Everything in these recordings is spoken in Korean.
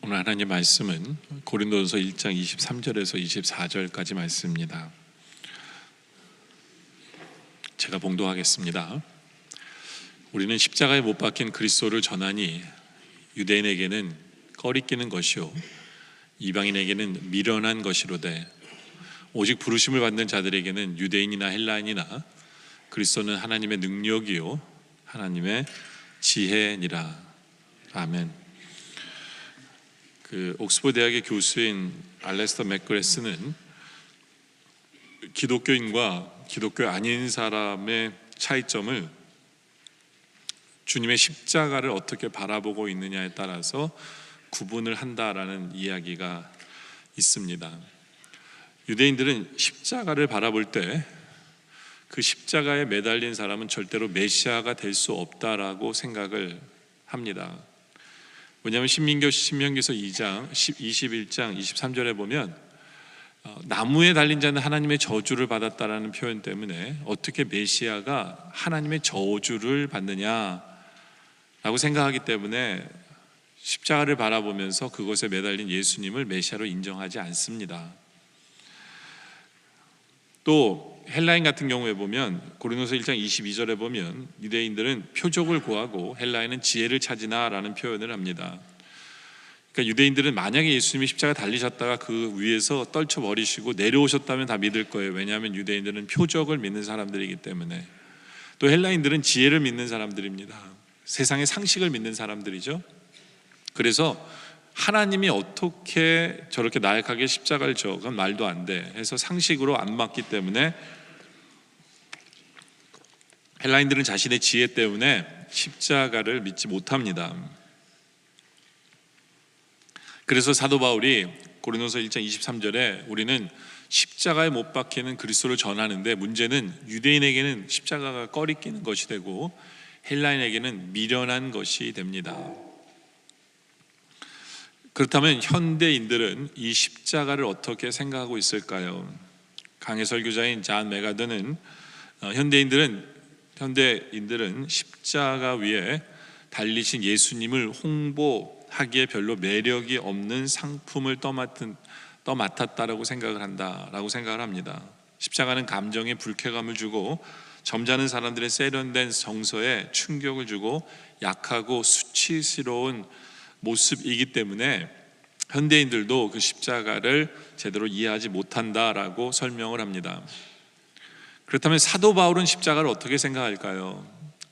오늘 하나님 말씀은 고린도전서 1장 23절에서 24절까지 말씀입니다. 제가 봉독하겠습니다. 우리는 십자가에 못 박힌 그리스도를 전하니 유대인에게는 꺼리끼는 것이요 이방인에게는 미련한 것이로되 오직 부르심을 받는 자들에게는 유대인이나 헬라인이나 그리스도는 하나님의 능력이요 하나님의 지혜니라. 아멘. 옥스퍼드 대학의 교수인 알레스터 맥그레스는 기독교인과 기독교 아닌 사람의 차이점을 주님의 십자가를 어떻게 바라보고 있느냐에 따라서 구분을 한다라는 이야기가 있습니다. 유대인들은 십자가를 바라볼 때 그 십자가에 매달린 사람은 절대로 메시아가 될 수 없다라고 생각을 합니다. 왜냐하면 신명기서 2장 21장 23절에 보면 나무에 달린 자는 하나님의 저주를 받았다라는 표현 때문에 어떻게 메시아가 하나님의 저주를 받느냐라고 생각하기 때문에 십자가를 바라보면서 그것에 매달린 예수님을 메시아로 인정하지 않습니다. 또 헬라인 같은 경우에 보면 고린도서 1장 22절에 보면 유대인들은 표적을 구하고 헬라인은 지혜를 찾으나라는 표현을 합니다. 그러니까 유대인들은 만약에 예수님이 십자가 달리셨다가 그 위에서 떨쳐버리시고 내려오셨다면 다 믿을 거예요. 왜냐하면 유대인들은 표적을 믿는 사람들이기 때문에. 또 헬라인들은 지혜를 믿는 사람들입니다. 세상의 상식을 믿는 사람들이죠. 그래서 하나님이 어떻게 저렇게 나약하게 십자가를 져? 그건 말도 안 돼 해서 상식으로 안 맞기 때문에 헬라인들은 자신의 지혜 때문에 십자가를 믿지 못합니다. 그래서 사도 바울이 고린도서 1장 23절에 우리는 십자가에 못 박히는 그리스도를 전하는데 문제는 유대인에게는 십자가가 꺼리끼는 것이 되고 헬라인에게는 미련한 것이 됩니다. 그렇다면 현대인들은 이 십자가를 어떻게 생각하고 있을까요? 강해 설교자인 잔 메가드는 현대인들은 십자가 위에 달리신 예수님을 홍보하기에 별로 매력이 없는 상품을 떠맡았다라고 생각을 한다라고 생각을 합니다. 십자가는 감정에 불쾌감을 주고 점잖은 사람들의 세련된 정서에 충격을 주고 약하고 수치스러운 모습이기 때문에 현대인들도 그 십자가를 제대로 이해하지 못한다라고 설명을 합니다. 그렇다면 사도 바울은 십자가를 어떻게 생각할까요?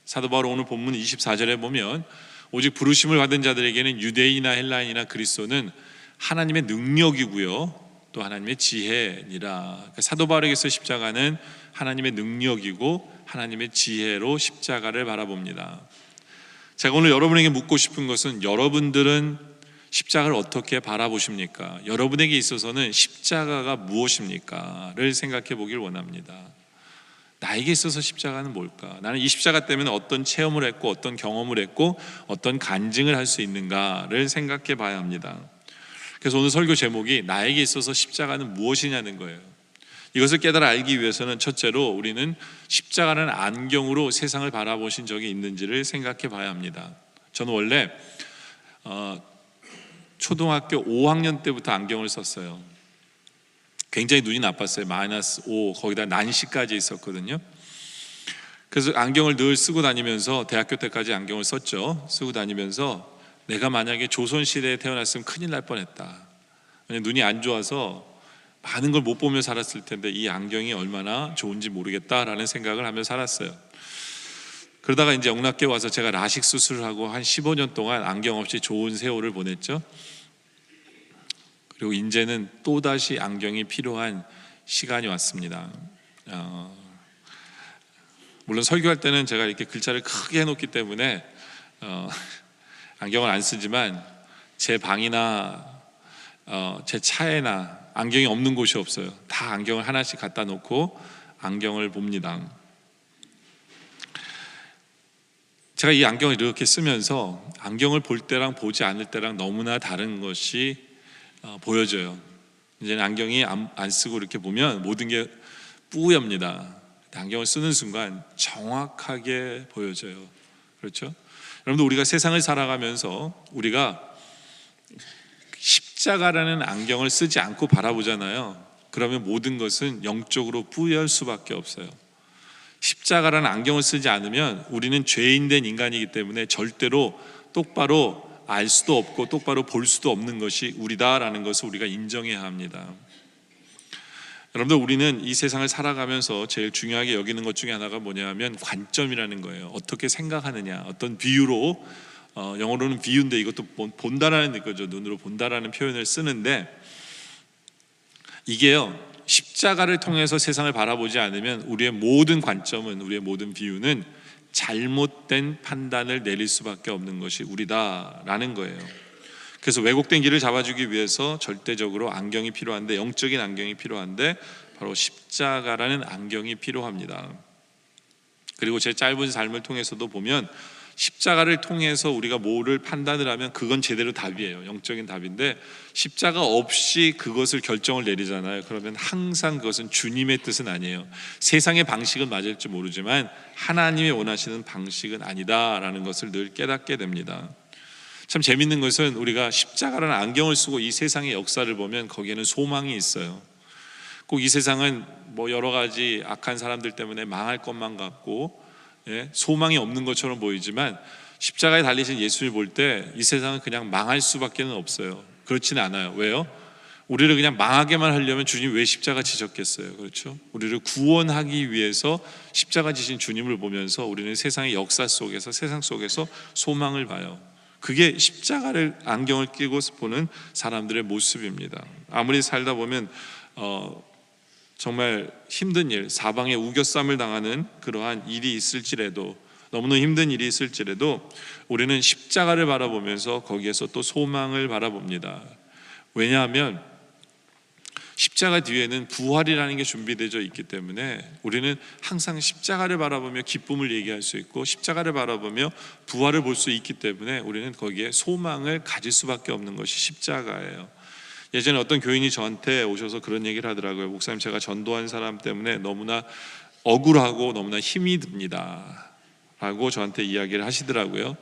사도 바울 오늘 본문 24절에 보면 오직 부르심을 받은 자들에게는 유대인이나 헬라인이나 그리스도는 하나님의 능력이고요 또 하나님의 지혜니라. 사도 바울에게서 십자가는 하나님의 능력이고 하나님의 지혜로 십자가를 바라봅니다. 제가 오늘 여러분에게 묻고 싶은 것은 여러분들은 십자가를 어떻게 바라보십니까? 여러분에게 있어서는 십자가가 무엇입니까? 를 생각해 보길 원합니다. 나에게 있어서 십자가는 뭘까? 나는 이 십자가 때문에 어떤 체험을 했고 어떤 경험을 했고 어떤 간증을 할 수 있는가를 생각해 봐야 합니다. 그래서 오늘 설교 제목이 나에게 있어서 십자가는 무엇이냐는 거예요. 이것을 깨달아 알기 위해서는 첫째로 우리는 십자가라는 안경으로 세상을 바라보신 적이 있는지를 생각해 봐야 합니다. 저는 원래 초등학교 5학년 때부터 안경을 썼어요. 굉장히 눈이 나빴어요. -5 거기다 난시까지 있었거든요. 그래서 안경을 늘 쓰고 다니면서 대학교 때까지 안경을 썼죠. 쓰고 다니면서 내가 만약에 조선시대에 태어났으면 큰일 날 뻔했다. 눈이 안 좋아서 많은 걸 못 보며 살았을 텐데 이 안경이 얼마나 좋은지 모르겠다라는 생각을 하며 살았어요. 그러다가 이제 영락교에 와서 제가 라식 수술을 하고 한 15년 동안 안경 없이 좋은 세월을 보냈죠. 그리고 이제는 또다시 안경이 필요한 시간이 왔습니다. 물론 설교할 때는 제가 이렇게 글자를 크게 해놓기 때문에 안경을 안 쓰지만 제 방이나 제 차에나 안경이 없는 곳이 없어요. 다 안경을 하나씩 갖다 놓고 안경을 봅니다. 제가 이 안경을 이렇게 쓰면서 안경을 볼 때랑 보지 않을 때랑 너무나 다른 것이 보여져요. 이제는 안경이 안 쓰고 이렇게 보면 모든 게 뿌엽니다. 안경을 쓰는 순간 정확하게 보여져요. 그렇죠? 여러분들 우리가 세상을 살아가면서 우리가 십자가라는 안경을 쓰지 않고 바라보잖아요. 그러면 모든 것은 영적으로 뿌열 수밖에 없어요. 십자가라는 안경을 쓰지 않으면 우리는 죄인된 인간이기 때문에 절대로 똑바로 알 수도 없고 똑바로 볼 수도 없는 것이 우리다라는 것을 우리가 인정해야 합니다. 여러분들, 우리는 이 세상을 살아가면서 제일 중요하게 여기는 것 중에 하나가 뭐냐면 관점이라는 거예요. 어떻게 생각하느냐, 어떤 비유로, 영어로는 비유인데 이것도 본다라는 거죠. 눈으로 본다라는 표현을 쓰는데, 이게요, 십자가를 통해서 세상을 바라보지 않으면 우리의 모든 관점은, 우리의 모든 비유는 잘못된 판단을 내릴 수밖에 없는 것이 우리다라는 거예요. 그래서 왜곡된 길을 잡아주기 위해서 절대적으로 안경이 필요한데, 영적인 안경이 필요한데 바로 십자가라는 안경이 필요합니다. 그리고 제 짧은 삶을 통해서도 보면 십자가를 통해서 우리가 뭐를 판단을 하면 그건 제대로 답이에요. 영적인 답인데, 십자가 없이 그것을 결정을 내리잖아요. 그러면 항상 그것은 주님의 뜻은 아니에요. 세상의 방식은 맞을지 모르지만 하나님이 원하시는 방식은 아니다라는 것을 늘 깨닫게 됩니다. 참 재밌는 것은 우리가 십자가라는 안경을 쓰고 이 세상의 역사를 보면 거기에는 소망이 있어요. 꼭 이 세상은 뭐 여러 가지 악한 사람들 때문에 망할 것만 같고, 소망이 없는 것처럼 보이지만 십자가에 달리신 예수를 볼 때 이 세상은 그냥 망할 수밖에 없어요. 그렇지는 않아요. 왜요? 우리를 그냥 망하게만 하려면 주님이 왜 십자가 지셨겠어요? 그렇죠? 우리를 구원하기 위해서 십자가 지신 주님을 보면서 우리는 세상의 역사 속에서, 세상 속에서 소망을 봐요. 그게 십자가를 안경을 끼고 보는 사람들의 모습입니다. 아무리 살다 보면 정말 힘든 일, 사방에 우겨쌈을 당하는 그러한 일이 있을지라도, 너무나 힘든 일이 있을지라도 우리는 십자가를 바라보면서 거기에서 또 소망을 바라봅니다. 왜냐하면 십자가 뒤에는 부활이라는 게 준비되어 있기 때문에 우리는 항상 십자가를 바라보며 기쁨을 얘기할 수 있고, 십자가를 바라보며 부활을 볼 수 있기 때문에 우리는 거기에 소망을 가질 수밖에 없는 것이 십자가예요. 예전에 어떤 교인이 저한테 오셔서 그런 얘기를 하더라고요. 목사님, 제가 전도한 사람 때문에 너무나 억울하고 너무나 힘이 듭니다 라고 저한테 이야기를 하시더라고요.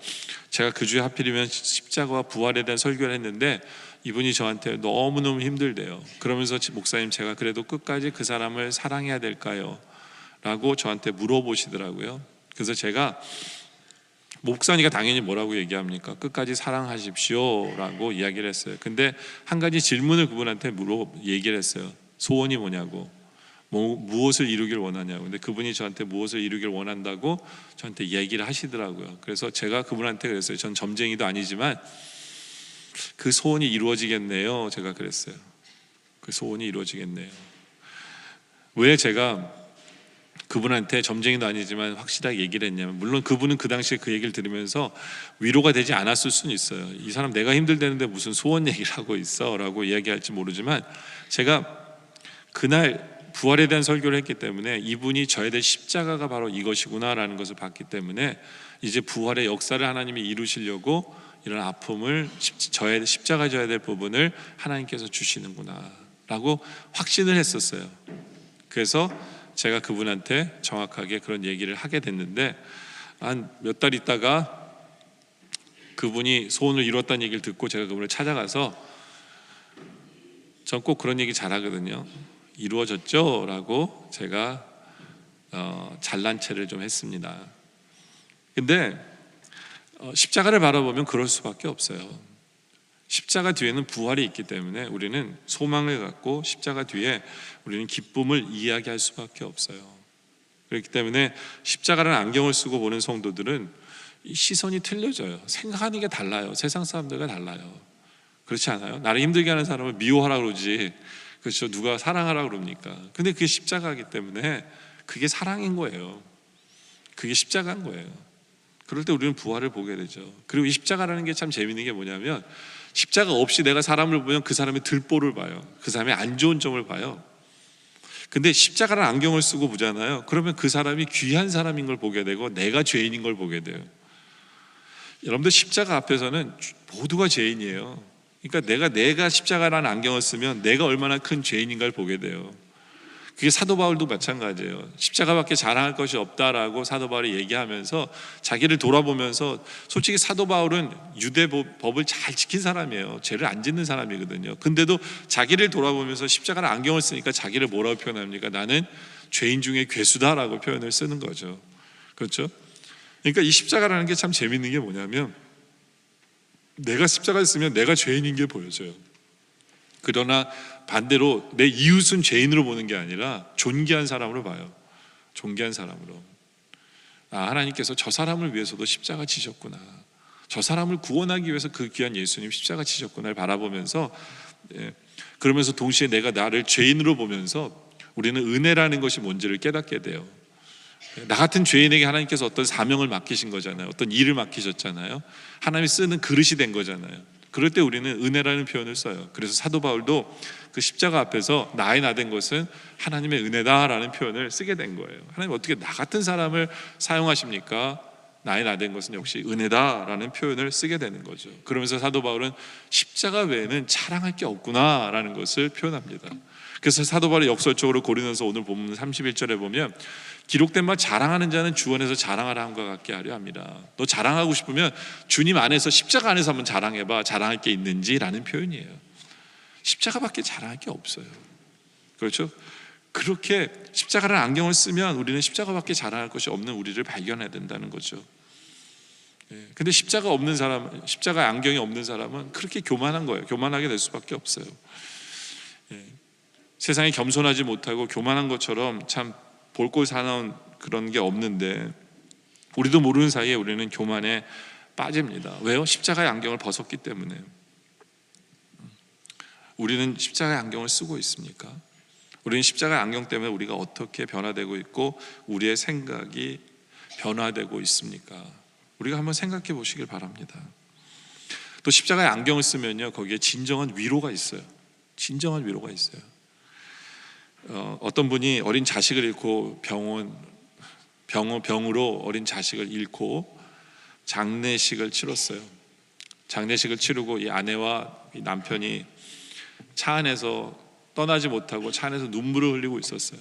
제가 그 주에 하필이면 십자가와 부활에 대한 설교를 했는데 이분이 저한테 너무너무 힘들대요. 그러면서 목사님, 제가 그래도 끝까지 그 사람을 사랑해야 될까요? 라고 저한테 물어보시더라고요. 그래서 제가, 목사니까 당연히 뭐라고 얘기합니까? 끝까지 사랑하십시오 라고 이야기를 했어요. 근데 한 가지 질문을 그분한테 얘기를 했어요. 소원이 뭐냐고, 무엇을 이루길 원하냐고. 근데 그분이 저한테 무엇을 이루길 원한다고 저한테 얘기를 하시더라고요. 그래서 제가 그분한테 그랬어요. 전 점쟁이도 아니지만 그 소원이 이루어지겠네요. 제가 그랬어요. 그 소원이 이루어지겠네요. 왜 제가 그분한테 점쟁이도 아니지만 확실하게 얘기를 했냐면, 물론 그분은 그 당시에 그 얘기를 들으면서 위로가 되지 않았을 수는 있어요. 이 사람 내가 힘들다는데 무슨 소원 얘기를 하고 있어 라고 이야기할지 모르지만, 제가 그날 부활에 대한 설교를 했기 때문에 이분이 져야 될 십자가가 바로 이것이구나 라는 것을 봤기 때문에, 이제 부활의 역사를 하나님이 이루시려고 이런 아픔을, 십자가 져야 될 부분을 하나님께서 주시는구나 라고 확신을 했었어요. 그래서 제가 그분한테 정확하게 그런 얘기를 하게 됐는데, 한 몇 달 있다가 그분이 소원을 이뤘다는 얘기를 듣고 제가 그분을 찾아가서, 전 꼭 그런 얘기 잘하거든요. 이루어졌죠? 라고 제가 잘난 체를 좀 했습니다. 근데 십자가를 바라보면 그럴 수밖에 없어요. 십자가 뒤에는 부활이 있기 때문에 우리는 소망을 갖고 십자가 뒤에 우리는 기쁨을 이야기할 수밖에 없어요. 그렇기 때문에 십자가라는 안경을 쓰고 보는 성도들은 시선이 틀려져요. 생각하는 게 달라요. 세상 사람들과 달라요. 그렇지 않아요? 나를 힘들게 하는 사람을 미워하라고 그러지, 그렇죠? 누가 사랑하라고 그럽니까? 근데 그게 십자가이기 때문에 그게 사랑인 거예요. 그게 십자가인 거예요. 그럴 때 우리는 부활을 보게 되죠. 그리고 이 십자가라는 게 참 재밌는 게 뭐냐면, 십자가 없이 내가 사람을 보면 그 사람의 들보를 봐요. 그 사람의 안 좋은 점을 봐요. 근데 십자가라는 안경을 쓰고 보잖아요. 그러면 그 사람이 귀한 사람인 걸 보게 되고 내가 죄인인 걸 보게 돼요. 여러분들, 십자가 앞에서는 모두가 죄인이에요. 그러니까 내가 십자가라는 안경을 쓰면 내가 얼마나 큰 죄인인가를 보게 돼요. 그게 사도 바울도 마찬가지예요. 십자가밖에 자랑할 것이 없다라고 사도 바울이 얘기하면서 자기를 돌아보면서, 솔직히 사도 바울은 유대 법을 잘 지킨 사람이에요. 죄를 안 짓는 사람이거든요. 근데도 자기를 돌아보면서 십자가를 안경을 쓰니까 자기를 뭐라고 표현합니까? 나는 죄인 중에 괴수다라고 표현을 쓰는 거죠. 그렇죠? 그러니까 이 십자가라는 게 참 재밌는 게 뭐냐면, 내가 십자가를 쓰면 내가 죄인인 게 보여져요. 그러나 반대로 내 이웃은 죄인으로 보는 게 아니라 존귀한 사람으로 봐요. 존귀한 사람으로. 하나님께서 저 사람을 위해서도 십자가 지셨구나, 저 사람을 구원하기 위해서 그 귀한 예수님 십자가 지셨구나를 바라보면서, 그러면서 동시에 내가 나를 죄인으로 보면서 우리는 은혜라는 것이 뭔지를 깨닫게 돼요. 나 같은 죄인에게 하나님께서 어떤 사명을 맡기신 거잖아요. 어떤 일을 맡기셨잖아요. 하나님이 쓰는 그릇이 된 거잖아요. 그럴 때 우리는 은혜라는 표현을 써요. 그래서 사도 바울도 그 십자가 앞에서 나의 나 된 것은 하나님의 은혜다라는 표현을 쓰게 된 거예요. 하나님 어떻게 나 같은 사람을 사용하십니까? 나의 나 된 것은 역시 은혜다라는 표현을 쓰게 되는 거죠. 그러면서 사도 바울은 십자가 외에는 자랑할 게 없구나라는 것을 표현합니다. 그래서 사도 바울이 역설적으로 고린도서 오늘 본문 31절에 보면, 기록된 바 자랑하는 자는 주 안에서 자랑하라 함과 같게 하려 합니다. 너 자랑하고 싶으면 주님 안에서, 십자가 안에서 한번 자랑해봐. 자랑할 게 있는지라는 표현이에요. 십자가밖에 자랑할 게 없어요. 그렇죠? 그렇게 십자가라는 안경을 쓰면 우리는 십자가밖에 자랑할 것이 없는 우리를 발견해야 된다는 거죠. 근데 십자가 없는 사람, 십자가 안경이 없는 사람은 그렇게 교만한 거예요. 교만하게 될 수밖에 없어요. 세상에 겸손하지 못하고 교만한 것처럼 참 볼꼴 사나운 그런 게 없는데, 우리도 모르는 사이에 우리는 교만에 빠집니다. 왜요? 십자가의 안경을 벗었기 때문에. 우리는 십자가의 안경을 쓰고 있습니까? 우리는 십자가의 안경 때문에 우리가 어떻게 변화되고 있고 우리의 생각이 변화되고 있습니까? 우리가 한번 생각해 보시길 바랍니다. 또 십자가의 안경을 쓰면요, 거기에 진정한 위로가 있어요. 진정한 위로가 있어요. 어떤 분이 어린 자식을 잃고 병으로 어린 자식을 잃고 장례식을 치렀어요. 장례식을 치르고 이 아내와 이 남편이 차 안에서 떠나지 못하고 차 안에서 눈물을 흘리고 있었어요.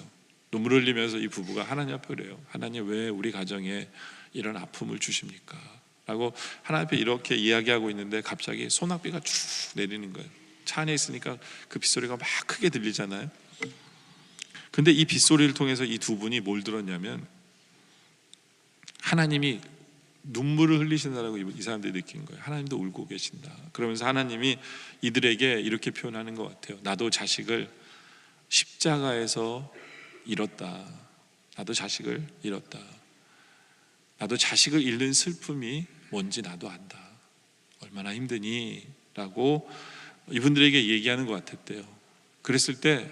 눈물을 흘리면서 이 부부가 하나님 앞에 그래요. 하나님, 왜 우리 가정에 이런 아픔을 주십니까? 라고 하나님 앞에 이렇게 이야기하고 있는데, 갑자기 소낙비가 쭉 내리는 거예요. 차 안에 있으니까 그 빗소리가 막 크게 들리잖아요. 근데 이 빗소리를 통해서 이 두 분이 뭘 들었냐면, 하나님이 눈물을 흘리신다라고 이 사람들이 느낀 거예요. 하나님도 울고 계신다. 그러면서 하나님이 이들에게 이렇게 표현하는 것 같아요. 나도 자식을 십자가에서 잃었다. 나도 자식을 잃었다. 나도 자식을 잃는 슬픔이 뭔지 나도 안다. 얼마나 힘드니? 라고 이분들에게 얘기하는 것 같았대요. 그랬을 때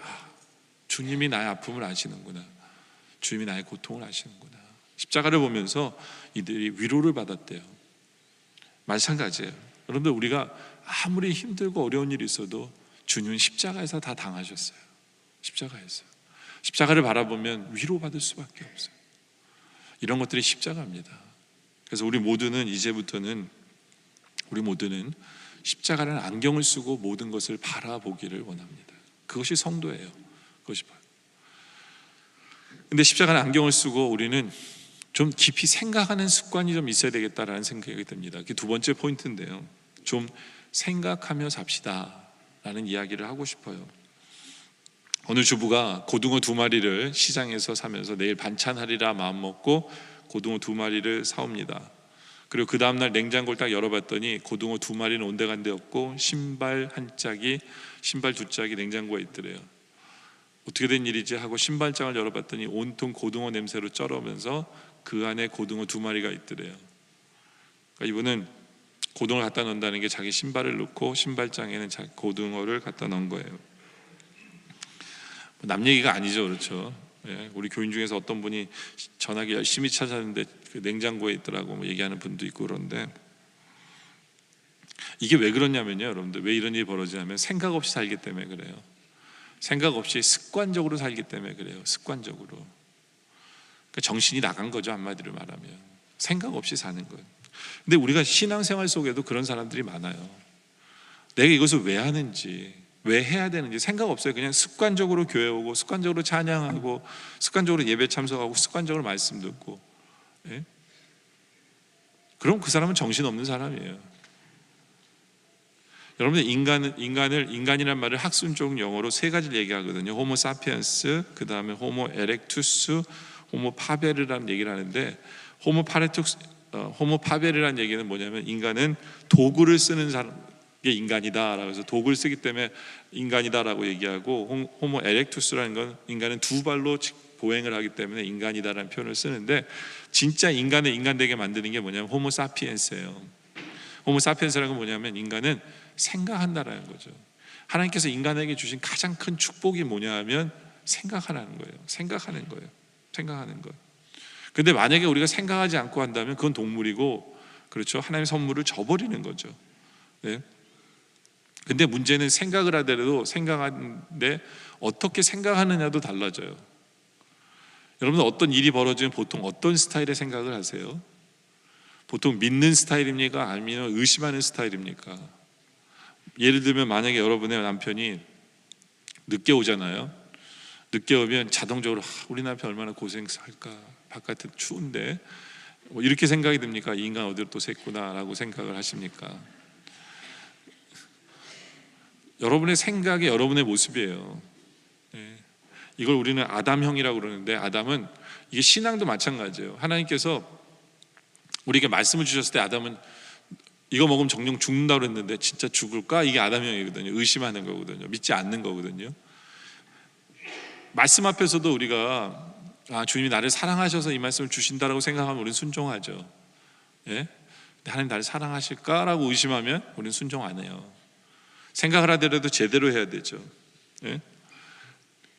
주님이 나의 아픔을 아시는구나, 주님이 나의 고통을 아시는구나. 십자가를 보면서 이들이 위로를 받았대요. 마찬가지예요. 여러분들, 우리가 아무리 힘들고 어려운 일이 있어도 주님은 십자가에서 다 당하셨어요. 십자가에서. 십자가를 바라보면 위로받을 수밖에 없어요. 이런 것들이 십자가입니다. 그래서 우리 모두는 이제부터는, 우리 모두는 십자가라는 안경을 쓰고 모든 것을 바라보기를 원합니다. 그것이 성도예요. 그것이 봐요. 근데 십자가는 안경을 쓰고 우리는 좀 깊이 생각하는 습관이 좀 있어야 되겠다라는 생각이 듭니다. 그게 두 번째 포인트인데요. 좀 생각하며 삽시다 라는 이야기를 하고 싶어요. 어느 주부가 고등어 2마리를 시장에서 사면서 내일 반찬하리라 마음먹고 고등어 2마리를 사옵니다. 그리고 그 다음날 냉장고를 딱 열어봤더니 고등어 2마리는 온데간데 없고 신발 1짝이, 신발 2짝이 냉장고에 있더래요. 어떻게 된 일이지 하고 신발장을 열어봤더니 온통 고등어 냄새로 쩔으면서 그 안에 고등어 2마리가 있더래요. 그러니까 이분은 고등어를 갖다 넣는다는 게 자기 신발을 넣고 신발장에는 자기 고등어를 갖다 넣은 거예요. 남 얘기가 아니죠, 그렇죠? 우리 교인 중에서 어떤 분이 전화기 열심히 찾았는데 그 냉장고에 있더라고 얘기하는 분도 있고. 그런데 이게 왜 그러냐면요, 여러분들, 왜 이런 일이 벌어지냐면 생각 없이 살기 때문에 그래요. 생각 없이 습관적으로 살기 때문에 그래요. 습관적으로. 그러니까 정신이 나간 거죠, 한마디로 말하면. 생각 없이 사는 거예요. 근데 우리가 신앙생활 속에도 그런 사람들이 많아요. 내가 이것을 왜 하는지, 왜 해야 되는지 생각 없어요. 그냥 습관적으로 교회 오고, 습관적으로 찬양하고, 습관적으로 예배 참석하고, 습관적으로 말씀 듣고. 예? 그럼 그 사람은 정신없는 사람이에요. 여러분들 인간이란 말을 학술적 용어로 세 가지를 얘기하거든요. 호모 사피엔스, 그 다음에 호모 에렉투스, 호모 파베르라는 얘기를 하는데, 호모 파베르라는 얘기는 뭐냐면 인간은 도구를 쓰는 게 인간이다라고 해서 도구를 쓰기 때문에 인간이다라고 얘기하고, 호모 에렉투스라는 건 인간은 두 발로 보행을 하기 때문에 인간이다라는 표현을 쓰는데, 진짜 인간을 인간되게 만드는 게 뭐냐면 호모 사피엔스예요. 호모 사피엔스라는 건 뭐냐면 인간은 생각한다라는 거죠. 하나님께서 인간에게 주신 가장 큰 축복이 뭐냐 하면 생각하는 거예요. 생각하는 거예요. 근데 만약에 우리가 생각하지 않고 한다면 그건 동물이고, 그렇죠? 하나님의 선물을 저버리는 거죠. 네? 근데 문제는 생각을 하더라도 생각하는데 어떻게 생각하느냐도 달라져요. 여러분들 어떤 일이 벌어지면 보통 어떤 스타일의 생각을 하세요? 보통 믿는 스타일입니까? 아니면 의심하는 스타일입니까? 예를 들면 만약에 여러분의 남편이 늦게 오잖아요. 늦게 오면 자동적으로 우리 남편 얼마나 고생할까, 바깥은 추운데, 뭐 이렇게 생각이 듭니까? 이 인간 어디로 또 샜구나 라고 생각을 하십니까? 여러분의 생각이 여러분의 모습이에요. 이걸 우리는 아담형이라고 그러는데, 아담은 이게 신앙도 마찬가지예요. 하나님께서 우리에게 말씀을 주셨을 때 아담은 이거 먹으면 정령 죽는다고 그랬는데 진짜 죽을까? 이게 아담형이거든요. 의심하는 거거든요. 믿지 않는 거거든요. 말씀 앞에서도 우리가 주님이 나를 사랑하셔서 이 말씀을 주신다라고 생각하면 우리는 순종하죠. 예? 근데 하나님 나를 사랑하실까라고 의심하면 우리는 순종 안 해요. 생각을 하더라도 제대로 해야 되죠. 예?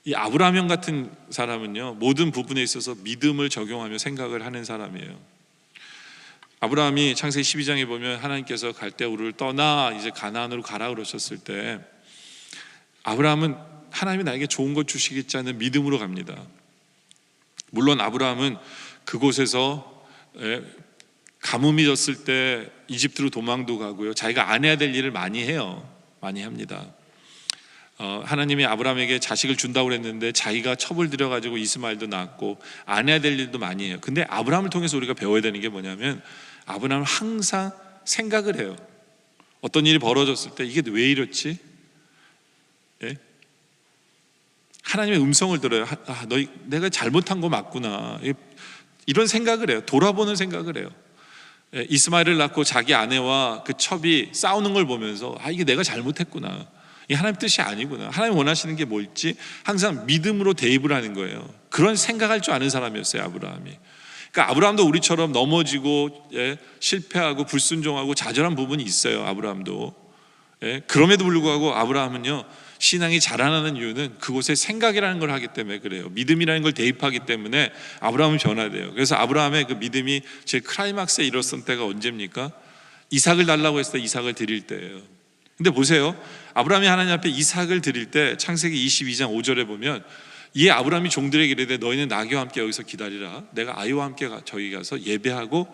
이 아브라함 같은 사람은요, 모든 부분에 있어서 믿음을 적용하며 생각을 하는 사람이에요. 아브라함이 창세기 12장에 보면 하나님께서 갈대우르를 떠나 이제 가나안으로 가라 그러셨을 때, 아브라함은 하나님이 나에게 좋은 것 주시겠지 하는 믿음으로 갑니다. 물론 아브라함은 그곳에서 가뭄이 졌을 때 이집트로 도망도 가고요, 자기가 안 해야 될 일을 많이 해요. 많이 합니다. 하나님이 아브라함에게 자식을 준다고 그랬는데 자기가 첩을 들여가지고 이스마엘도 낳았고 안 해야 될 일도 많이 해요. 근데 아브라함을 통해서 우리가 배워야 되는 게 뭐냐면, 아브라함은 항상 생각을 해요. 어떤 일이 벌어졌을 때 이게 왜 이렇지? 예? 하나님의 음성을 들어요. 내가 잘못한 거 맞구나, 이런 생각을 해요. 돌아보는 생각을 해요. 예, 이스마엘을 낳고 자기 아내와 그 첩이 싸우는 걸 보면서 이게 내가 잘못했구나, 이 하나님 뜻이 아니구나, 하나님 원하시는 게 뭘지 항상 믿음으로 대입을 하는 거예요. 그런 생각할 줄 아는 사람이었어요, 아브라함이. 그러니까 아브라함도 우리처럼 넘어지고 실패하고 불순종하고 좌절한 부분이 있어요. 아브라함도. 그럼에도 불구하고 아브라함은요, 신앙이 자라나는 이유는 그곳에 생각이라는 걸 하기 때문에 그래요. 믿음이라는 걸 대입하기 때문에 아브라함은 변화돼요. 그래서 아브라함의 그 믿음이 제일 클라이막스에 이뤘던 때가 언제입니까? 이삭을 달라고 했을 때 이삭을 드릴 때예요. 근데 보세요, 아브라함이 하나님 앞에 이삭을 드릴 때 창세기 22장 5절에 보면, 이에 아브라함이 종들에게 이르되 너희는 나귀와 함께 여기서 기다리라, 내가 아이와 함께 저기 가서 예배하고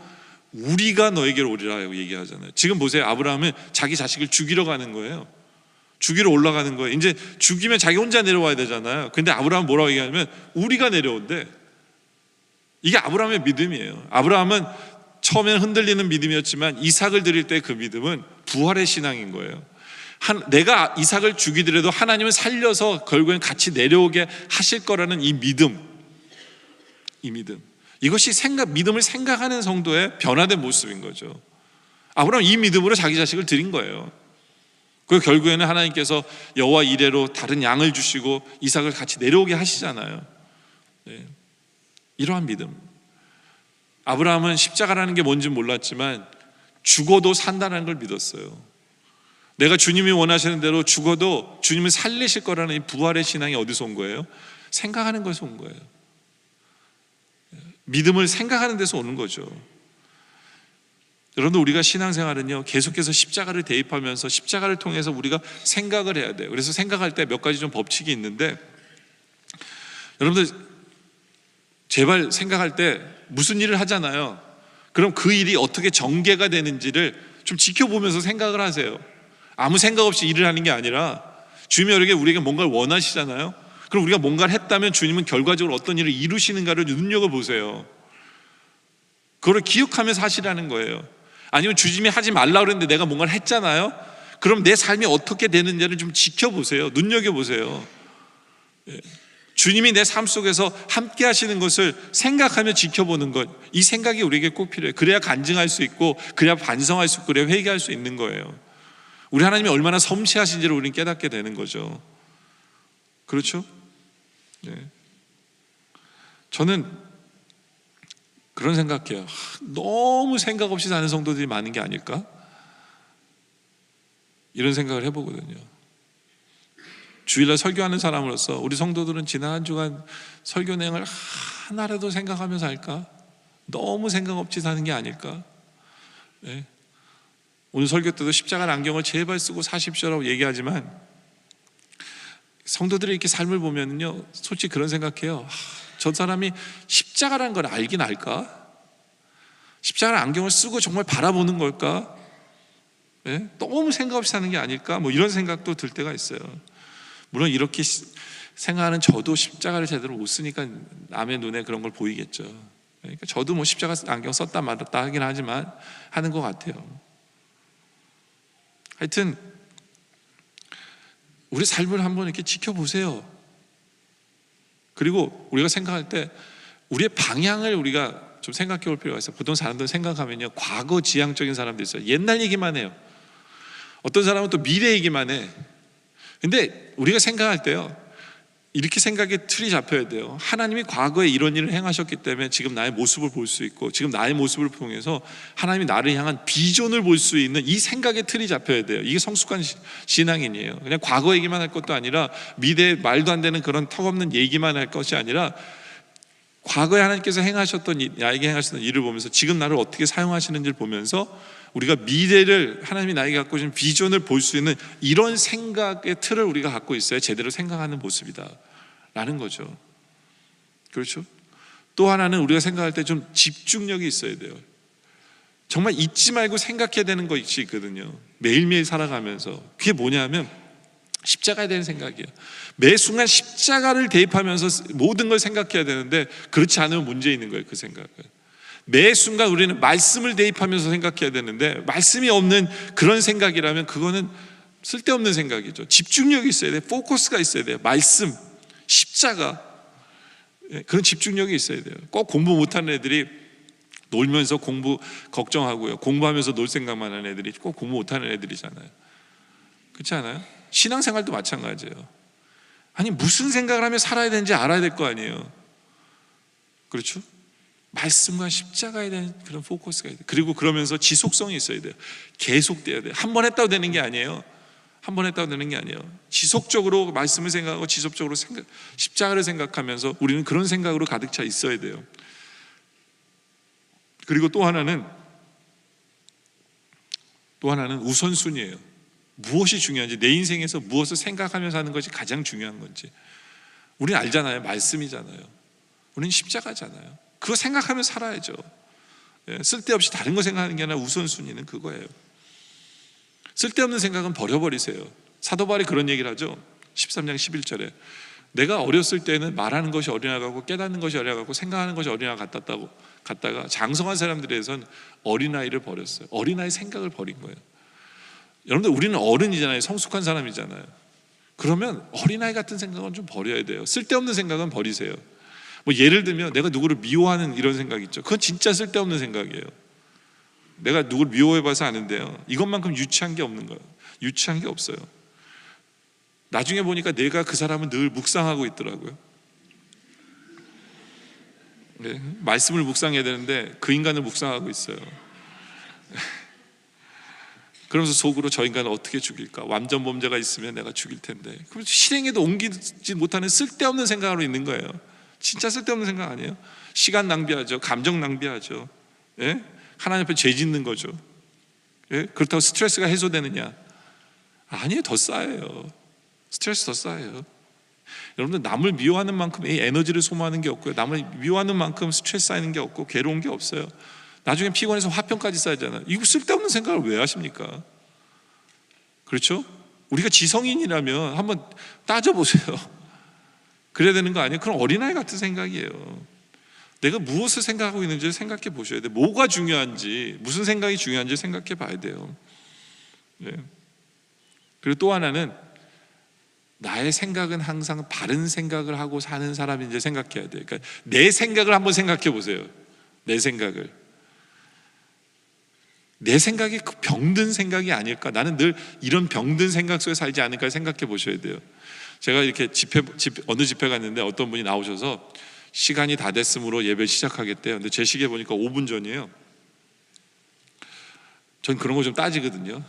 우리가 너에게로 오리라 라고 얘기하잖아요. 지금 보세요, 아브라함은 자기 자식을 죽이러 가는 거예요. 죽이러 올라가는 거예요. 이제 죽이면 자기 혼자 내려와야 되잖아요. 근데 아브라함은 뭐라고 얘기하냐면 우리가 내려온대. 이게 아브라함의 믿음이에요. 아브라함은 처음에는 흔들리는 믿음이었지만 이삭을 드릴 때 그 믿음은 부활의 신앙인 거예요. 내가 이삭을 죽이더라도 하나님은 살려서 결국엔 같이 내려오게 하실 거라는 이 믿음, 이것이 믿음을 생각하는 성도의 변화된 모습인 거죠. 아브라함은 이 믿음으로 자기 자식을 드린 거예요. 그 결국에는 하나님께서 여호와 이레로 다른 양을 주시고 이삭을 같이 내려오게 하시잖아요. 네. 이러한 믿음. 아브라함은 십자가라는 게 뭔지 몰랐지만 죽어도 산다는 걸 믿었어요. 내가 주님이 원하시는 대로 죽어도 주님을 살리실 거라는 이 부활의 신앙이 어디서 온 거예요? 생각하는 것에서 온 거예요. 믿음을 생각하는 데서 오는 거죠. 여러분들, 우리가 신앙생활은요, 계속해서 십자가를 대입하면서 십자가를 통해서 우리가 생각을 해야 돼요. 그래서 생각할 때 몇 가지 좀 법칙이 있는데, 여러분들 제발 생각할 때 무슨 일을 하잖아요. 그럼 그 일이 어떻게 전개가 되는지를 좀 지켜보면서 생각을 하세요. 아무 생각 없이 일을 하는 게 아니라 주님이 우리에게 뭔가를 원하시잖아요. 그럼 우리가 뭔가를 했다면 주님은 결과적으로 어떤 일을 이루시는가를 눈여겨보세요. 그걸 기억하면서 하시라는 거예요. 아니면 주님이 하지 말라고 그랬는데 내가 뭔가를 했잖아요. 그럼 내 삶이 어떻게 되는지를 좀 지켜보세요. 눈여겨보세요. 주님이 내 삶 속에서 함께 하시는 것을 생각하며 지켜보는 것, 이 생각이 우리에게 꼭 필요해요. 그래야 간증할 수 있고, 그래야 반성할 수 있고, 그래야 회개할 수 있는 거예요. 우리 하나님이 얼마나 섬세하신지를 우리는 깨닫게 되는 거죠. 그렇죠? 네. 저는 그런 생각해요. 너무 생각 없이 사는 성도들이 많은 게 아닐까? 이런 생각을 해보거든요. 주일날 설교하는 사람으로서 우리 성도들은 지난 한 주간 설교 내용을 하나라도 생각하면서 할까? 너무 생각 없이 사는 게 아닐까? 네. 오늘 설교 때도 십자가 안경을 제발 쓰고 사십시오라고 얘기하지만 성도들의 이렇게 삶을 보면요, 솔직히 그런 생각해요. 저 사람이 십자가라는 걸 알긴 알까? 십자가 안경을 쓰고 정말 바라보는 걸까? 네? 너무 생각 없이 사는 게 아닐까? 뭐 이런 생각도 들 때가 있어요. 물론 이렇게 생각하는 저도 십자가를 제대로 못 쓰니까 남의 눈에 그런 걸 보이겠죠. 그러니까 저도 뭐 십자가 안경 썼다 말았다 하긴 하지만 하는 것 같아요. 하여튼 우리 삶을 한번 이렇게 지켜보세요. 그리고 우리가 생각할 때 우리의 방향을 우리가 좀 생각해 볼 필요가 있어요. 보통 사람들 생각하면요, 과거 지향적인 사람도 있어요. 옛날 얘기만 해요. 어떤 사람은 또 미래 얘기만 해. 근데 우리가 생각할 때요, 이렇게 생각의 틀이 잡혀야 돼요. 하나님이 과거에 이런 일을 행하셨기 때문에 지금 나의 모습을 볼 수 있고, 지금 나의 모습을 통해서 하나님이 나를 향한 비전을 볼 수 있는 이 생각의 틀이 잡혀야 돼요. 이게 성숙한 신앙인이에요. 그냥 과거 얘기만 할 것도 아니라, 미래에 말도 안 되는 그런 턱없는 얘기만 할 것이 아니라, 과거에 하나님께서 나에게 행하셨던 일을 보면서 지금 나를 어떻게 사용하시는지를 보면서 우리가 미래를, 하나님이 나에게 갖고 계신 비전을 볼 수 있는 이런 생각의 틀을 우리가 갖고 있어야 제대로 생각하는 모습이다 라는 거죠. 그렇죠? 또 하나는 우리가 생각할 때 좀 집중력이 있어야 돼요. 정말 잊지 말고 생각해야 되는 것이 있거든요. 매일매일 살아가면서. 그게 뭐냐면 십자가에 대한 생각이에요. 매 순간 십자가를 대입하면서 모든 걸 생각해야 되는데 그렇지 않으면 문제 있는 거예요. 그 생각은. 매 순간 우리는 말씀을 대입하면서 생각해야 되는데 말씀이 없는 그런 생각이라면 그거는 쓸데없는 생각이죠. 집중력이 있어야 돼요. 포커스가 있어야 돼요. 말씀, 십자가, 그런 집중력이 있어야 돼요. 꼭 공부 못하는 애들이 놀면서 공부 걱정하고요, 공부하면서 놀 생각만 하는 애들이 꼭 공부 못하는 애들이잖아요. 그렇지 않아요? 신앙생활도 마찬가지예요. 아니 무슨 생각을 하며 살아야 되는지 알아야 될 거 아니에요. 그렇죠? 말씀과 십자가에 대한 그런 포커스가 있어요. 그리고 그러면서 지속성이 있어야 돼요. 계속돼야 돼요. 한 번 했다고 되는 게 아니에요. 한 번 했다고 되는 게 아니에요. 지속적으로 말씀을 생각하고 지속적으로 십자가를 생각하면서 우리는 그런 생각으로 가득 차 있어야 돼요. 그리고 또 하나는 우선순위예요. 무엇이 중요한지, 내 인생에서 무엇을 생각하면서 하는 것이 가장 중요한 건지. 우리는 알잖아요. 말씀이잖아요. 우리는 십자가잖아요. 그거 생각하면서 살아야죠. 쓸데없이 다른 거 생각하는 게 아니라 우선순위는 그거예요. 쓸데없는 생각은 버려버리세요. 사도 바울이 그런 얘기를 하죠. 13장 11절에 내가 어렸을 때는 말하는 것이 어린아이 같고 깨닫는 것이 어린아이 같고 생각하는 것이 어린아이 같다가 장성한 사람들에 대해서는 어린아이를 버렸어요. 어린아이 생각을 버린 거예요. 여러분들 우리는 어른이잖아요. 성숙한 사람이잖아요. 그러면 어린아이 같은 생각은 좀 버려야 돼요. 쓸데없는 생각은 버리세요. 뭐 예를 들면 내가 누구를 미워하는 이런 생각 있죠. 그건 진짜 쓸데없는 생각이에요. 내가 누구를 미워해봐서 아는데요, 이것만큼 유치한 게 없는 거예요. 유치한 게 없어요. 나중에 보니까 내가 그 사람을 늘 묵상하고 있더라고요. 네, 말씀을 묵상해야 되는데 그 인간을 묵상하고 있어요. 그러면서 속으로 저 인간을 어떻게 죽일까? 완전 범죄가 있으면 내가 죽일 텐데. 그럼 실행에도 옮기지 못하는 쓸데없는 생각으로 있는 거예요. 진짜 쓸데없는 생각 아니에요? 시간 낭비하죠. 감정 낭비하죠. 예? 하나님 앞에 죄 짓는 거죠. 예? 그렇다고 스트레스가 해소되느냐? 아니에요. 더 쌓여요. 스트레스 더 쌓여요. 여러분들 남을 미워하는 만큼 에너지를 소모하는 게 없고요, 남을 미워하는 만큼 스트레스 쌓이는 게 없고 괴로운 게 없어요. 나중에 피곤해서 화병까지 쌓이잖아요. 이거 쓸데없는 생각을 왜 하십니까? 그렇죠? 우리가 지성인이라면 한번 따져보세요. 그래야 되는 거 아니에요? 그럼 어린아이 같은 생각이에요. 내가 무엇을 생각하고 있는지 생각해 보셔야 돼요. 뭐가 중요한지, 무슨 생각이 중요한지 생각해 봐야 돼요. 네. 그리고 또 하나는 나의 생각은 항상 바른 생각을 하고 사는 사람인지 생각해야 돼요. 그러니까 내 생각을 한번 생각해 보세요. 내 생각을. 내 생각이 그 병든 생각이 아닐까? 나는 늘 이런 병든 생각 속에 살지 않을까 생각해 보셔야 돼요. 제가 이렇게 어느 집회 갔는데 어떤 분이 나오셔서 시간이 다 됐으므로 예배 시작하겠대요. 근데 제 시계 보니까 5분 전이에요. 전 그런 거 좀 따지거든요.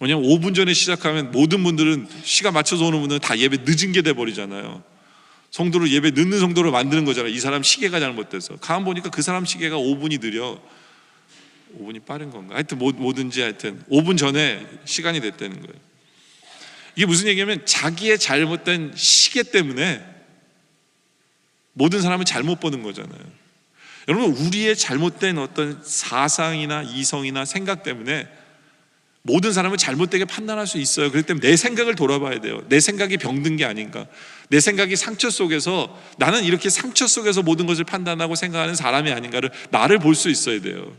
왜냐면 5분 전에 시작하면 모든 분들은 시간 맞춰서 오는 분들은 다 예배 늦은 게 돼버리잖아요. 성도를 예배 늦는 성도로 만드는 거잖아요. 이 사람 시계가 잘못돼서. 가만 보니까 그 사람 시계가 5분이 느려. 5분이 빠른 건가? 하여튼 뭐든지 하여튼 5분 전에 시간이 됐다는 거예요. 이게 무슨 얘기냐면 자기의 잘못된 시계 때문에 모든 사람을 잘못 보는 거잖아요. 여러분, 우리의 잘못된 어떤 사상이나 이성이나 생각 때문에 모든 사람을 잘못되게 판단할 수 있어요. 그렇기 때문에 내 생각을 돌아봐야 돼요. 내 생각이 병든 게 아닌가? 내 생각이 상처 속에서, 나는 이렇게 상처 속에서 모든 것을 판단하고 생각하는 사람이 아닌가를 나를 볼 수 있어야 돼요.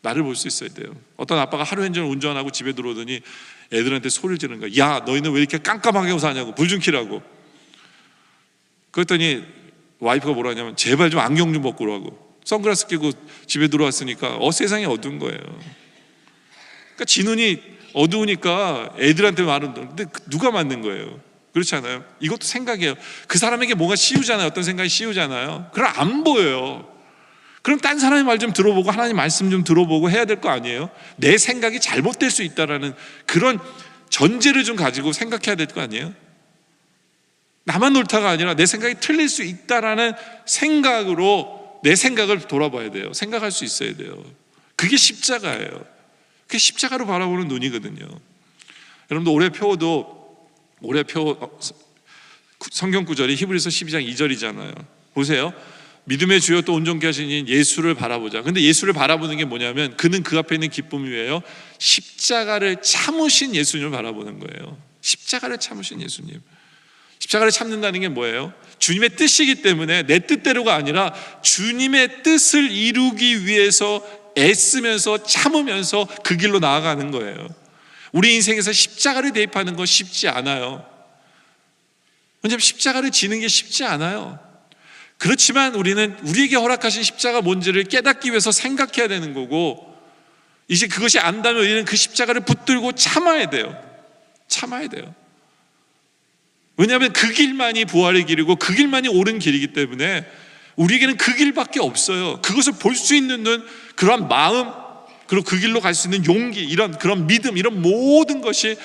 나를 볼 수 있어야 돼요. 어떤 아빠가 하루 종일 운전하고 집에 들어오더니 애들한테 소리를 지르는 거야. 야, 너희는 왜 이렇게 깜깜하게 사냐고, 불 좀 켜라고. 그랬더니 와이프가 뭐라 하냐면 제발 좀 안경 좀 벗고 오라고. 선글라스 끼고 집에 들어왔으니까 세상이 어두운 거예요. 그러니까 지 눈이 어두우니까 애들한테 말하는데 누가 만든 거예요? 그렇지 않아요? 이것도 생각이에요. 그 사람에게 뭔가 씌우잖아요. 어떤 생각이 씌우잖아요. 그럼 안 보여요. 그럼 딴 사람의 말 좀 들어보고 하나님 말씀 좀 들어보고 해야 될 거 아니에요? 내 생각이 잘못될 수 있다라는 그런 전제를 좀 가지고 생각해야 될 거 아니에요? 나만 옳다가 아니라 내 생각이 틀릴 수 있다라는 생각으로 내 생각을 돌아봐야 돼요. 생각할 수 있어야 돼요. 그게 십자가예요. 그게 십자가로 바라보는 눈이거든요. 여러분도 올해 표 성경 구절이 히브리서 12장 2절이잖아요. 보세요. 믿음의 주여 또 온전케 하시니 예수를 바라보자. 근데 예수를 바라보는 게 뭐냐면 그는 그 앞에 있는 기쁨이 왜요? 십자가를 참으신 예수님을 바라보는 거예요. 십자가를 참으신 예수님. 십자가를 참는다는 게 뭐예요? 주님의 뜻이기 때문에 내 뜻대로가 아니라 주님의 뜻을 이루기 위해서 애쓰면서 참으면서 그 길로 나아가는 거예요. 우리 인생에서 십자가를 대입하는 건 쉽지 않아요. 왜냐하면 십자가를 지는 게 쉽지 않아요. 그렇지만 우리는 우리에게 허락하신 십자가 뭔지를 깨닫기 위해서 생각해야 되는 거고, 이제 그것이 안다면 우리는 그 십자가를 붙들고 참아야 돼요. 참아야 돼요. 왜냐하면 그 길만이 부활의 길이고 그 길만이 옳은 길이기 때문에 우리에게는 그 길밖에 없어요. 그것을 볼 수 있는 눈, 그런 마음, 그리고 그 길로 갈 수 있는 용기, 이런 그런 믿음, 이런 모든 것이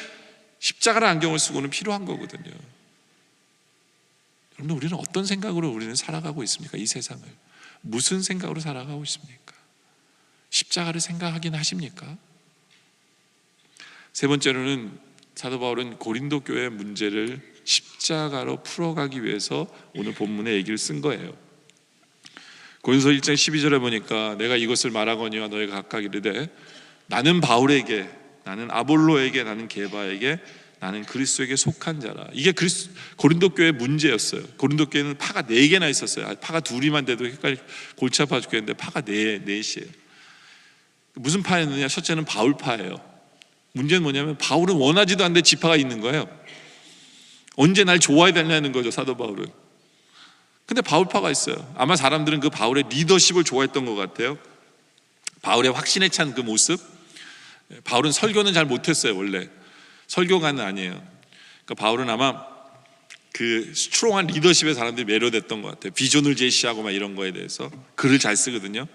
십자가를 안경을 쓰고는 필요한 거거든요. 여러분, 우리는 어떤 생각으로 우리는 살아가고 있습니까? 이 세상을 무슨 생각으로 살아가고 있습니까? 십자가를 생각하긴 하십니까? 세 번째로는 사도 바울은 고린도 교회의 문제를 십자가로 풀어가기 위해서 오늘 본문의 얘기를 쓴 거예요. 고린도서 1장 12절에 보니까 내가 이것을 말하거니와 너희가 각각 이르되 나는 바울에게, 나는 아볼로에게, 나는 게바에게, 나는 그리스도에게 속한 자라. 이게 고린도 교회의 문제였어요. 고린도 교회는 파가 4개나 있었어요. 파가 2이만 돼도 골치 아파 죽겠는데 파가 4이에요. 무슨 파였느냐? 첫째는 바울파예요. 문제는 뭐냐면 바울은 원하지도 않는데 지파가 있는 거예요. 언제 날 좋아해야 되냐는 거죠, 사도 바울은. 근데 바울파가 있어요. 아마 사람들은 그 바울의 리더십을 좋아했던 것 같아요. 바울의 확신에 찬 그 모습. 바울은 설교는 잘 못했어요. 원래 설교가는 아니에요. 그러니까 바울은 아마 그 스트롱한 리더십에 사람들이 매료됐던 것 같아요. 비전을 제시하고 막 이런 거에 대해서 글을 잘 쓰거든요.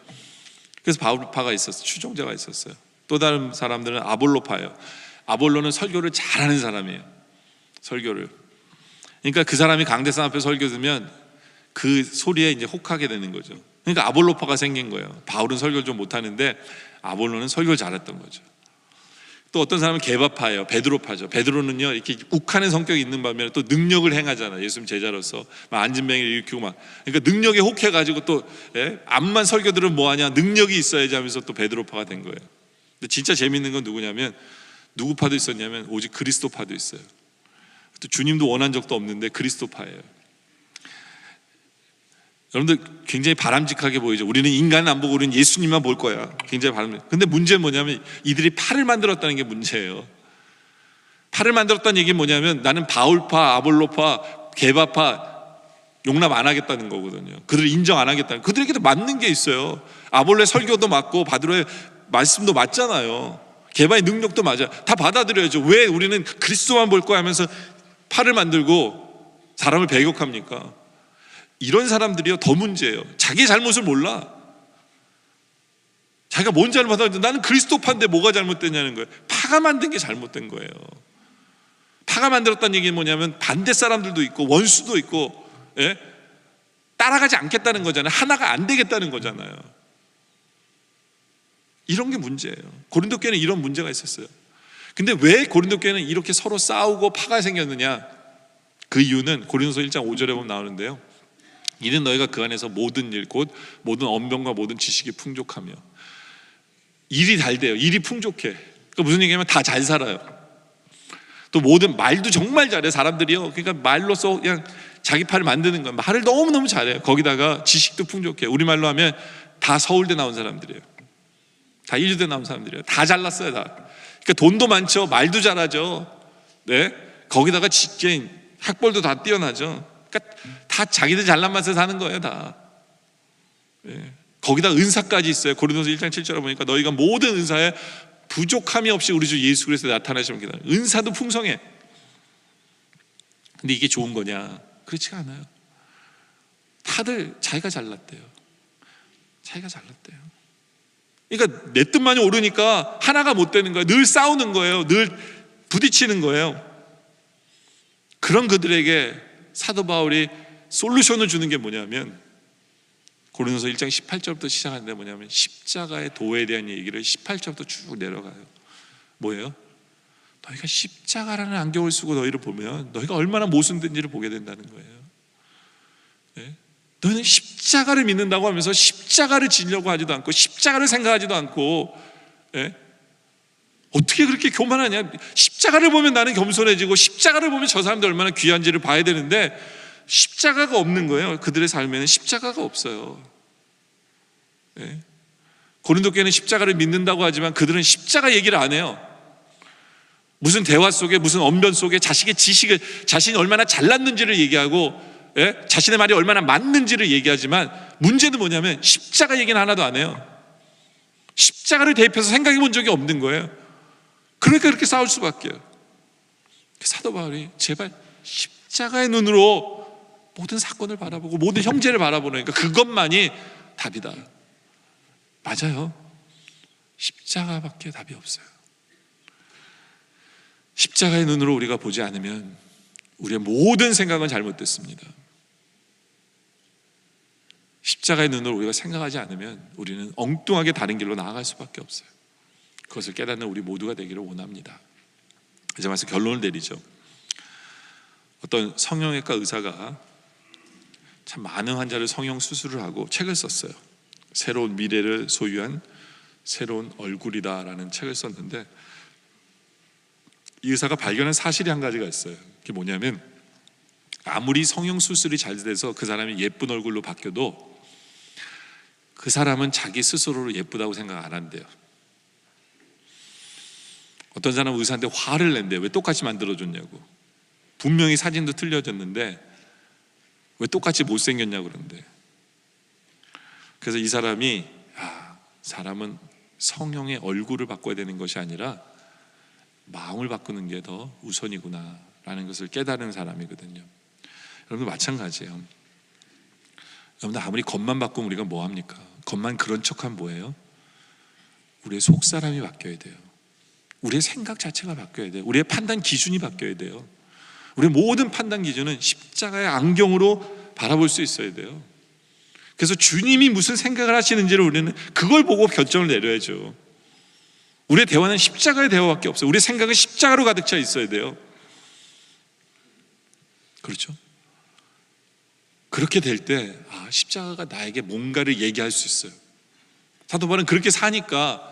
그래서 바울파가 있었어요. 추종자가 있었어요. 또 다른 사람들은 아볼로파예요. 아볼로는 설교를 잘하는 사람이에요. 설교를. 그러니까 그 사람이 강대상 앞에 설교 들으면 그 소리에 이제 혹하게 되는 거죠. 그러니까 아볼로파가 생긴 거예요. 바울은 설교를 좀 못하는데 아볼로는 설교를 잘했던 거죠. 또 어떤 사람은 게바파예요. 베드로파죠. 베드로는요 이렇게 욱하는 성격이 있는 반면에 또 능력을 행하잖아요. 예수님 제자로서 막 안진뱅이를 일으키고 막, 그러니까 능력에 혹해가지고 또 암만 설교 들으면 뭐하냐, 능력이 있어야지 하면서 또 베드로파가 된 거예요. 근데 진짜 재밌는 건 누구냐면 누구 파도 있었냐면 오직 그리스도파도 있어요. 또 주님도 원한 적도 없는데 그리스도파예요. 여러분들 굉장히 바람직하게 보이죠. 우리는 인간은 안 보고 우리는 예수님만 볼 거야. 굉장히 바람직해. 근데 문제는 뭐냐면 이들이 파를 만들었다는 게 문제예요. 파를 만들었다는 얘기는 뭐냐면 나는 바울파, 아볼로파, 게바파 용납 안 하겠다는 거거든요. 그들을 인정 안 하겠다는, 그들에게도 맞는 게 있어요. 아볼로의 설교도 맞고 바드로의 말씀도 맞잖아요. 게바의 능력도 맞아요. 다 받아들여야죠. 왜 우리는 그리스도만 볼 거야 하면서 파를 만들고 사람을 배격합니까? 이런 사람들이요 더 문제예요. 자기 잘못을 몰라. 자기가 뭔 잘못하는지, 나는 그리스도파인데 뭐가 잘못됐냐는 거예요. 파가 만든 게 잘못된 거예요. 파가 만들었다는 얘기는 뭐냐면 반대 사람들도 있고 원수도 있고, 예? 따라가지 않겠다는 거잖아요. 하나가 안 되겠다는 거잖아요. 이런 게 문제예요. 고린도 교회는 이런 문제가 있었어요. 근데 왜 고린도 교회는 이렇게 서로 싸우고 파가 생겼느냐? 그 이유는 고린도서 1장 5절에 보면 나오는데요. 이는 너희가 그 안에서 모든 일 곧 모든 언변과 모든 지식이 풍족하며, 일이 잘 돼요. 일이 풍족해. 그러니까 무슨 얘기냐면 다 잘 살아요. 또 모든 말도 정말 잘해 사람들이요. 그러니까 말로써 그냥 자기 팔을 만드는 거예요. 말을 너무너무 잘해요. 거기다가 지식도 풍족해요. 우리말로 하면 다 서울대 나온 사람들이에요. 다 인류대 나온 사람들이에요. 다 잘났어요 다. 그러니까 돈도 많죠. 말도 잘하죠. 네? 거기다가 직계인 학벌도 다 뛰어나죠. 그러니까 다 자기들 잘난 맛에 사는 거예요 다. 네. 거기다 은사까지 있어요. 고린도서 1장 7절에 보니까 너희가 모든 은사에 부족함이 없이 우리 주 예수 그리스도에 나타나시면 기다. 은사도 풍성해. 근데 이게 좋은 거냐? 그렇지가 않아요. 다들 자기가 잘났대요. 자기가 잘났대요. 그러니까 내 뜻만이 오르니까 하나가 못 되는 거예요. 늘 싸우는 거예요. 늘 부딪히는 거예요. 그런 그들에게 사도 바울이 솔루션을 주는 게 뭐냐면 고린도서 1장 18절부터 시작하는데 뭐냐면 십자가의 도에 대한 얘기를 18절부터 쭉 내려가요. 뭐예요? 너희가 십자가라는 안경을 쓰고 너희를 보면 너희가 얼마나 모순된지를 보게 된다는 거예요. 네? 너희는 십자가를 믿는다고 하면서 십자가를 지려고 하지도 않고 십자가를 생각하지도 않고, 네? 어떻게 그렇게 교만하냐? 십자가를 보면 나는 겸손해지고 십자가를 보면 저 사람들 얼마나 귀한지를 봐야 되는데 십자가가 없는 거예요. 그들의 삶에는 십자가가 없어요. 네? 고린도 교회는 십자가를 믿는다고 하지만 그들은 십자가 얘기를 안 해요. 무슨 대화 속에 무슨 언변 속에 자식의 지식을, 자신이 얼마나 잘났는지를 얘기하고, 예? 자신의 말이 얼마나 맞는지를 얘기하지만 문제는 뭐냐면 십자가 얘기는 하나도 안 해요. 십자가를 대입해서 생각해 본 적이 없는 거예요. 그러니까 그렇게 싸울 수밖에요. 사도 바울이 제발 십자가의 눈으로 모든 사건을 바라보고 모든 형제를 바라보니까 그것만이 답이다. 맞아요. 십자가밖에 답이 없어요. 십자가의 눈으로 우리가 보지 않으면 우리의 모든 생각은 잘못됐습니다. 십자가의 눈으로 우리가 생각하지 않으면 우리는 엉뚱하게 다른 길로 나아갈 수밖에 없어요. 그것을 깨닫는 우리 모두가 되기를 원합니다. 이제 와서 결론을 내리죠. 어떤 성형외과 의사가 참 많은 환자를 성형 수술을 하고 책을 썼어요. 새로운 미래를 소유한 새로운 얼굴이다라는 책을 썼는데 이 의사가 발견한 사실이 한 가지가 있어요. 그게 뭐냐면 아무리 성형 수술이 잘 돼서 그 사람이 예쁜 얼굴로 바뀌어도 그 사람은 자기 스스로를 예쁘다고 생각 안 한대요. 어떤 사람은 의사한테 화를 낸대요. 왜 똑같이 만들어줬냐고. 분명히 사진도 틀려졌는데 왜 똑같이 못생겼냐고 그러는데. 그래서 이 사람이 사람은 성형의 얼굴을 바꿔야 되는 것이 아니라 마음을 바꾸는 게 더 우선이구나 라는 것을 깨달은 사람이거든요. 여러분 마찬가지예요. 여러분 아무리 겉만 바꾸면 우리가 뭐합니까? 겉만 그런 척하면 뭐예요? 우리의 속사람이 바뀌어야 돼요. 우리의 생각 자체가 바뀌어야 돼요. 우리의 판단 기준이 바뀌어야 돼요. 우리의 모든 판단 기준은 십자가의 안경으로 바라볼 수 있어야 돼요. 그래서 주님이 무슨 생각을 하시는지를 우리는 그걸 보고 결정을 내려야죠. 우리의 대화는 십자가의 대화밖에 없어요. 우리의 생각은 십자가로 가득 차 있어야 돼요. 그렇죠? 그렇게 될 때 십자가가 나에게 뭔가를 얘기할 수 있어요. 사도 바울은 그렇게 사니까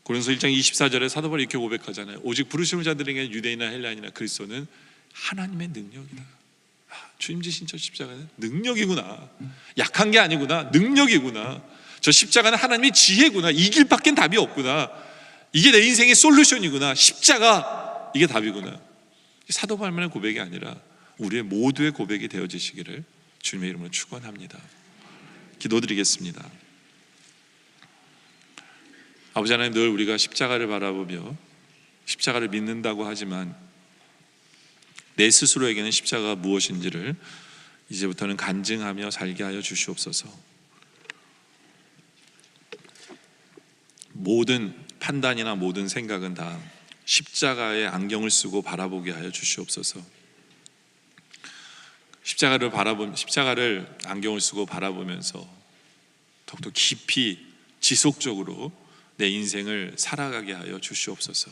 고린도서 1장 24절에 사도 바울이 이렇게 고백하잖아요. 오직 부르심을 자들에게 유대인이나 헬라인이나 그리스도는 하나님의 능력이다. 주님 지신 저 십자가는 능력이구나. 약한 게 아니구나. 능력이구나. 저 십자가는 하나님의 지혜구나. 이 길밖엔 답이 없구나. 이게 내 인생의 솔루션이구나. 십자가 이게 답이구나. 사도 바울만의 고백이 아니라 우리의 모두의 고백이 되어지시기를 주님의 이름으로 축원합니다. 기도드리겠습니다. 아버지 하나님, 늘 우리가 십자가를 바라보며 십자가를 믿는다고 하지만 내 스스로에게는 십자가가 무엇인지를 이제부터는 간증하며 살게 하여 주시옵소서. 모든 판단이나 모든 생각은 다 십자가의 안경을 쓰고 바라보게 하여 주시옵소서. 십자가를 안경을 쓰고 바라보면서 더욱더 깊이 지속적으로 내 인생을 살아가게 하여 주시옵소서.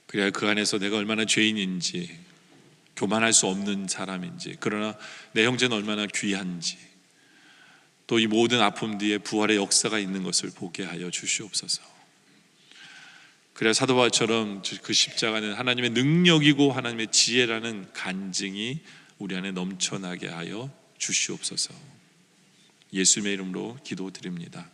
그래야 그 안에서 내가 얼마나 죄인인지, 교만할 수 없는 사람인지, 그러나 내 형제는 얼마나 귀한지, 또 이 모든 아픔 뒤에 부활의 역사가 있는 것을 보게 하여 주시옵소서. 그래야 사도 바울처럼 그 십자가는 하나님의 능력이고 하나님의 지혜라는 간증이 우리 안에 넘쳐나게 하여 주시옵소서. 예수님의 이름으로 기도드립니다.